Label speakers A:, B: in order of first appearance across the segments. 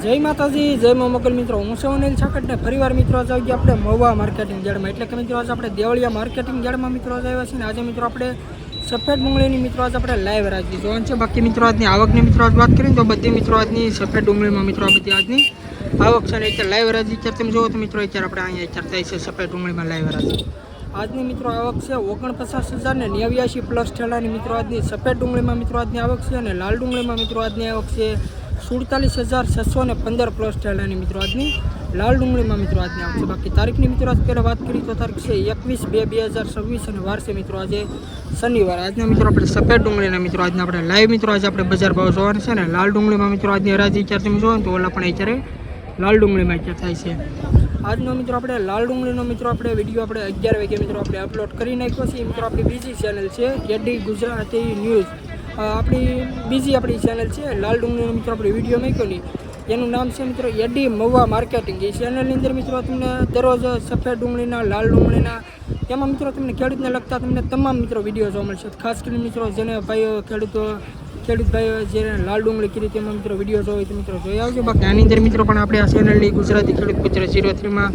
A: જય માતાજી, જય મા મોગલ મિત્રો. હું છું અનિલ છાકટ ને ફરીવાર મિત્રો આજે આવી ગયા આપણે મહુવા માર્કેટિંગ યાર્ડમાં. એટલે કે મિત્રો આજે આપણે દેવળિયા માર્કેટિંગ યાર્ડમાં મિત્રો આજે આવ્યા છીએ ને આજે મિત્રો આપણે સફેદ ડુંગળીની મિત્રો આજે આપણે લાઈવ રાખી જોવાનું છે. બાકી મિત્રો આજની આવકની મિત્રો આજ વાત કરીએ તો બધી મિત્રો આજની સફેદ ડુંગળીમાં મિત્રો આ બધી આજની આવક છે ને અત્યારે લાઈવ રાજી અત્યારે તમે જોવો તો મિત્રો અત્યારે આપણે અહીંયા અત્યારે થાય છે સફેદ ડુંગળીમાં લાઈવ રાજી. આજની મિત્રો આવક છે 49,000 ને 89 પ્લસ ઠેલાની મિત્રો આજની સફેદ ડુંગળીમાં મિત્રો આજની આવક છે અને લાલ ડુંગળીમાં મિત્રો આજની આવક છે 47,615 પ્લસ ઠેલાની મિત્રો આજની લાલ ડુંગળીમાં મિત્રો આજની આવક છે. બાકી તારીખની મિત્રો આજ પહેલાં વાત કરી તો તારીખ છે 21/2/2026 અને વાર છે મિત્રો આજે શનિવાર. આજના મિત્રો આપણે સફેદ ડુંગળીના મિત્રો આજના આપણે લાઈવ મિત્રો આજે આપણે બજાર ભાવ જોવાના છે ને લાલ ડુંગળીમાં મિત્રો આજની હરાજી અત્યારે તમે જોવો ને તો ઓલા પણ અત્યારે લાલ ડુંગળીમાં અત્યારે થાય છે. આજનો મિત્રો આપણે લાલ ડુંગળીનો મિત્રો આપણે વિડીયો આપણે 11 વાગે મિત્રો આપણે અપલોડ કરી નાખ્યો છે. મિત્રો આપણી બીજી ચેનલ છે કેડી ગુજરાતી ન્યૂઝ, આપણી બીજી આપણી ચેનલ છે લાલ ડુંગળીનો મિત્રો આપણે વિડીયો મૂક્યો ને એનું નામ છે મિત્રો એડી મહુવા માર્કેટિંગ. એ ચેનલની અંદર મિત્રો તમને દરરોજ સફેદ ડુંગળીના લાલ ડુંગળીના એમાં મિત્રો તમને ખેડૂતને લગતા તમને તમામ મિત્રો વિડીયો જોવા મળશે. ખાસ કરીને મિત્રો જેને ભાઈઓ ખેડૂત ભાઈઓ જેને લાલ ડુંગળી કરી તેમાં મિત્રો વિડીયો જોઈ તો મિત્રો જોઈ આવજો. બાકી આની અંદર મિત્રો પણ આપણે આ ચેનલની ગુજરાતી ખેડૂત મિત્ર 03માં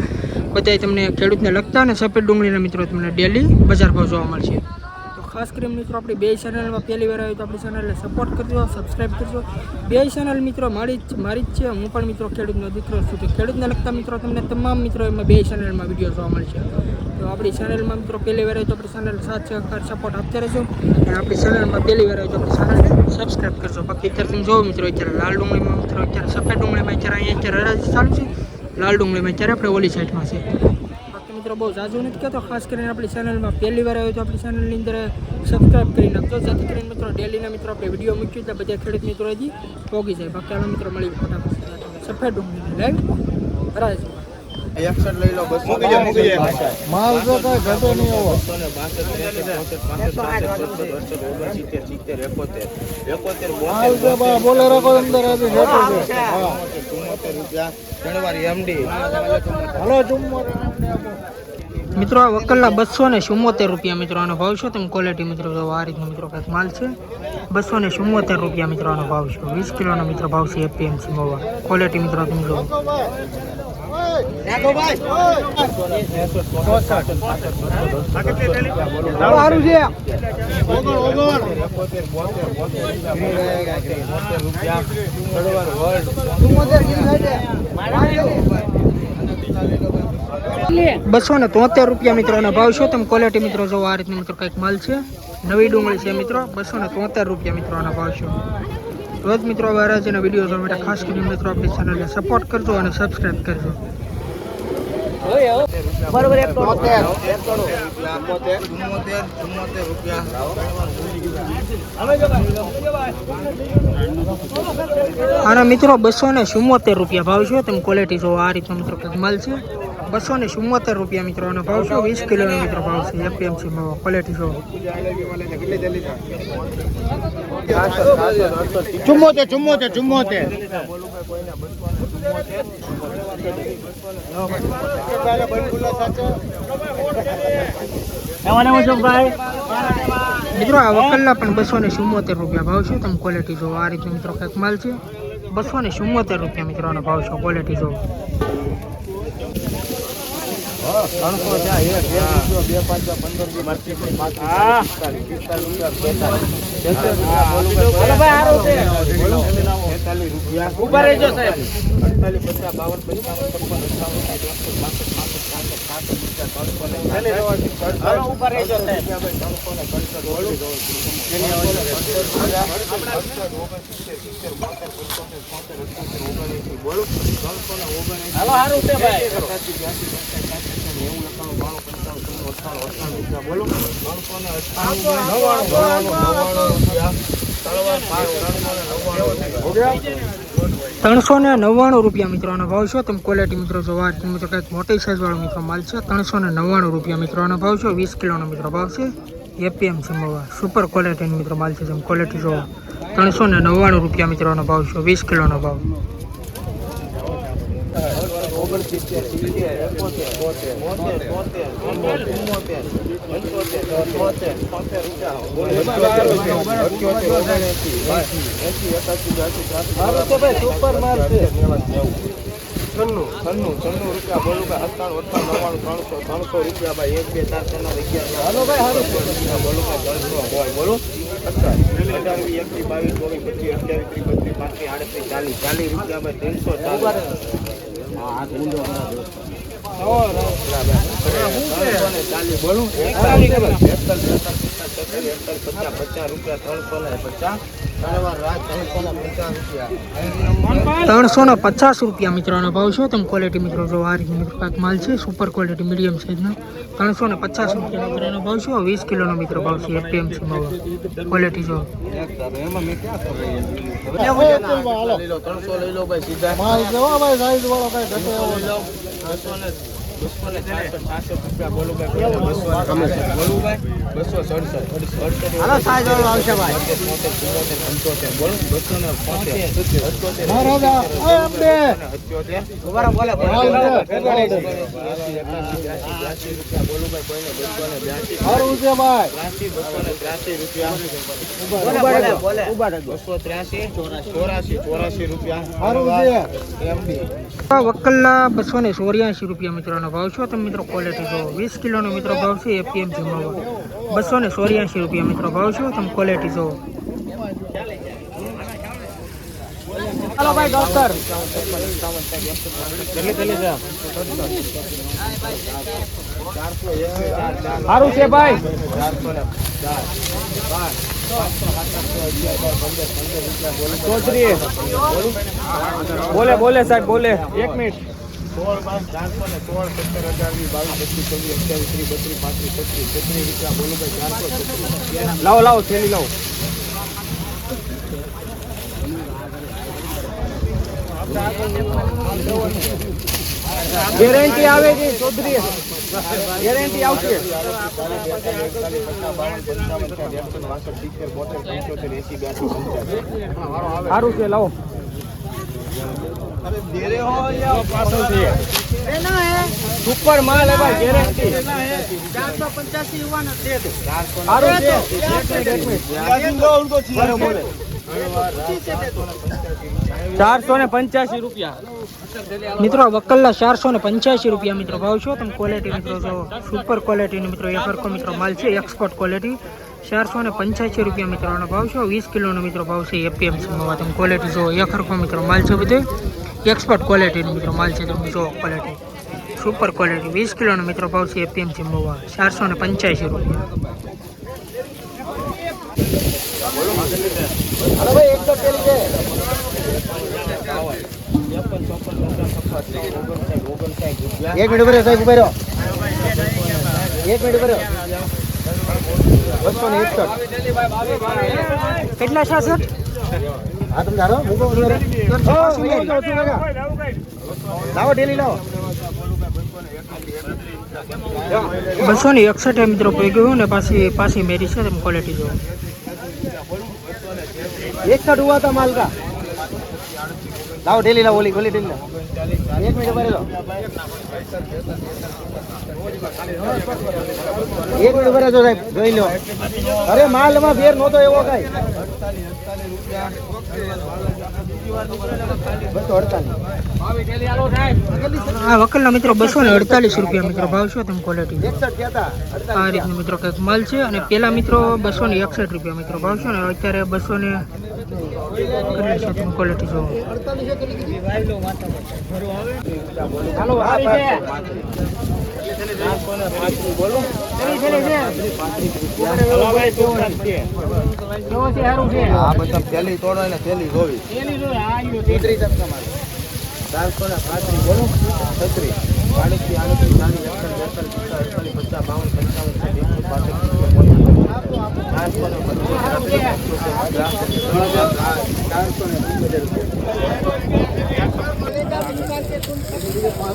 A: બધાય તમને ખેડૂતને લગતા અને સફેદ ડુંગળીના મિત્રો તમને ડેલી બજાર ભાવ જોવા મળશે. તો ખાસ કરીને મિત્રો આપણી બે ચેનલમાં પહેલી વાર આવી તો આપણી ચેનલને સપોર્ટ કરજો, સબસ્ક્રાઈબ કરજો. બે ચેનલ મિત્રો મારી જ છે. હું પણ મિત્રો ખેડૂતનો દીકરો છું. તો ખેડૂતને લગતા મિત્રો તમને તમામ મિત્રો એમાં બે ચેનલમાં વિડીયો જોવા મળશે. તો આપણી ચેનલમાં મિત્રો પહેલી વાર આવી તો આપણી ચેનલ સાથ સહકાર સપોર્ટ આપતા રહેજો અને આપણી ચેનલમાં પહેલી વાર આવી તો આપણી ચેનલને સબસ્ક્રાઈબ કરજો. બાકી અત્યારે તમે જોવો મિત્રો અત્યારે લાલ ડુંગળીમાં મિત્રો અત્યારે સફેદ ડુંગળીમાં અત્યારે અહીંયા અત્યારે હરાજી ચાલુ છે. લાલ ડુંગળીમાં અત્યારે આપણે ઓલી સાઈડમાં છે. બાકી મિત્રો બહુ ઝાઝું નથી કહેતો. ખાસ કરીને આપણી ચેનલમાં પહેલી વાર આવ્યો તો આપણી ચેનલની અંદર સબસ્ક્રાઈબ કરી નાખજો જેથી કરીને મિત્રો ડેલીના મિત્રો આપણે વિડીયો મૂક્યું એટલે બધા ખેડૂત મિત્રો હજી પહોંચી જાય. બાકી આનો મિત્રો મળી ફટાફટ સફેદ ડુંગળી લાઈવ હરાજી
B: લઈ લો 200 માલ તો કઈ ઘટે નહીં આવો 272 બોલે રાખો અંદર આવી ઘટે છે. હા 74 રૂપિયા ઘણીવાર એમડી હાલો 74
A: મિત્રો આ વકલના 274 રૂપિયા મિત્રો આનો ભાવ છે. તમે ક્વોલિટી મિત્રો જો આ રીતનો મિત્રો કંઈક માલ છે 274 રૂપિયા મિત્રો આનો ભાવ છે. 20 કિલોનો મિત્રો ભાવ છે એપીએમસી મહુવા. ક્વોલિટી મિત્રો તમે જો ₹273 મિત્રોનો ભાવ છે. તમે ક્વોલિટી મિત્રો જો આ રીતની મિત્રો કંઈક માલ છે. નવી ડુંગળી છે મિત્રો 273 રૂપિયા મિત્રોનો ભાવ છે. રોજ મિત્રો હરાજીના વિડીયો જોવા માટે ખાસ કરીને મિત્રો આપણી ચેનલને સપોર્ટ કરજો અને સબસ્ક્રાઈબ કરજો. આના મિત્રો 274 રૂપિયા ભાવ છે. તમે ક્વોલિટી જો આ રીતનો મિત્રો કંઈક માલ છે 274 રૂપિયા મિત્રો આનો ભાવ છે. 20 કિલોનો મિત્રો ભાવ છે એપીએમસી માં. ક્વોલિટી જો
B: 74
A: મિત્રો આ વકલના પણ 274 રૂપિયા ભાવ છે. તમે ક્વોલિટી જો આ રીતનો મિત્રો કંઈક માલ છે 274 રૂપિયા મિત્રોનો ભાવ છે. ક્વોલિટી જો ₹399 મિત્રોનો ભાવ છે. તમે ક્વોલિટી મિત્રો જો વાત મિત્રો કંઈક મોટી સાઈઝ વાળો મિત્રો માલ છે. 399 રૂપિયા મિત્રોનો ભાવ છે. 20 કિલોનો મિત્રો ભાવ છે એપીએમસી મહુવા. સુપર ક્વોલિટીનો મિત્રો માલ છે. તમે ક્વોલિટી જો 399 રૂપિયા મિત્રોનો ભાવ છે. 20 કિલોનો ભાવ.
B: સુપર માલ છે. 96 રૂપિયા બોલું ભાઈ. 97 98 99 300 રૂપિયા ભાઈ. 1 2 4 5 11 હાલો ભાઈ હાલો બોલું ભાઈ. 300 હોય બોલું 18 20 21 22 23 25 28 30 40 ભાઈ. 300 બોલું 50 રૂપિયા
A: 350 રૂપિયા મિત્રોનો ભાવ છે. તમે ક્વોલિટી મિત્રો જો આ રીતે મિત્રો પાક માલ છે સુપર ક્વોલિટી મીડિયમ સાઇઝનો 350 રૂપિયા મિત્રોનો ભાવ છે. 20 કિલોનો મિત્રો ભાવ છે. એપીએમસી માં ક્વોલિટી જો
B: 300 લઈ લો ભાઈ સીધા માલ જવા ભાઈ સાઈઝ વાળો કઈ ઘટે એવો લઈ લો 266 રૂપિયા બોલું ભાઈ. 267 બોલું ભાઈ. 267 હાલો સાઈઝ વાળો આવશે ભાઈ. 75 બોલું 275 મારા આપણે ઉભારા બોલે બોલું ભાઈ. કોઈને 282 સારું છે ભાઈ. 283 રૂપિયા બોલે ઉભા 283 84 રૂપિયા સારું છે. એમડી
A: વકલ્લા 284 રૂપિયા મિત્રોનો ભાવ છે. તમે મિત્રો ક્વોલિટી જો 20 કિલોનો મિત્રો ભાવ છે. એપીએમસી માં 284 રૂપિયા મિત્રો ભાવ છે. તમે ક્વોલિટી જો
B: હાલો ભાઈ ડોક્ટર સારું છે ભાઈ. 410 બોલે બોલે સાહેબ બોલે 1 મિનિટ 16 416 17 18 20 22 23 24 25 26 27 રૂપિયા બોલું ભાઈ. લાવો લાવો થેલી લાવો. ગેરંટી આવે છે ચૌધરી ગેરંટી આવશે. સારું છે લાવો. સુપર માલ ભાઈ ગેરંટી 485 યુવાનો છે. સારું છે. 485 રૂપિયા
A: મિત્રો વકલ્લા 485 રૂપિયા મિત્રો ભાવ છે. તમે ક્વોલિટી મિત્રો જો સુપર ક્વોલિટીનો મિત્રો એકરકો મિત્રો માલ છે. એક્સપોર્ટ ક્વોલિટી 485 રૂપિયા મિત્રોનો ભાવ છે. 20 કિલોનો મિત્રો ભાવ છે. એપીએમસીમાં તમે ક્વોલિટી જો એકરકો મિત્રો માલ છે. બધે એક્સપોર્ટ ક્વોલિટીનો મિત્રો માલ છે. તમે જો ક્વોલિટી સુપર ક્વોલિટી 20 કિલોનો મિત્રો ભાવ છે. એપીએમસીમાં 485 રૂપિયા.
B: અરે ભાઈ એક તો પેલી છે 1 મિનિટ ઉભો સાહેબ ઉભો રહ્યો. 1 મિનિટ ઉભો રહ્યો. 261
A: કેટલા 66?
B: હા તમે ધારો મૂકો લાવો ડેલી લાવો
A: 261 મિત્રો પડી ગયું ને પાછી મેરી છે. તમે ક્વોલિટી જો
B: 61 हुआ था माल का. लाओ डेली लाओ ओली गोली डेली लाओ. 1 मिनट भरे लो 1 मिनट भरे जो साहेब જોઈ લો. અરે માલમાં ફેર નહોતો એવો કઈ 248
A: આ વકલના મિત્રો 248 રૂપિયા મિત્રો ભાવ છે. તમે ક્વોલિટી
B: 61 કહેતા
A: આ રીતનું મિત્રો કંઈક માલ છે. અને પેલા મિત્રો 261 રૂપિયા મિત્રો ભાવ છે. ને અત્યારે 200 ક્વોલિટી જો
B: હાલો બોલો હા બધા થેલી તોડો ને થેલી જોવી 435 બોલો 36 40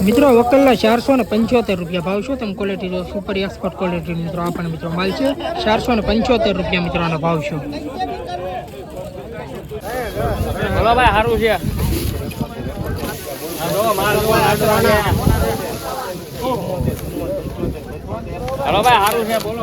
A: મિત્રો વકલના 475 રૂપિયા ભાવ છે. તમે ક્વોલિટી જો સુપર એક્સપોર્ટ ક્વોલિટી મિત્રો આપણને મિત્રો માલ છે. 475 રૂપિયા મિત્રોનો ભાવ છે.
B: ભાઈ સારું છે હાલો ભાઈ સારું છે બોલો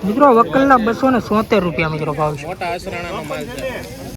A: મિત્રો વકલના 276 રૂપિયા મિત્રો ભાવ છે.
B: મોટા અસરાણાનો માલ છે.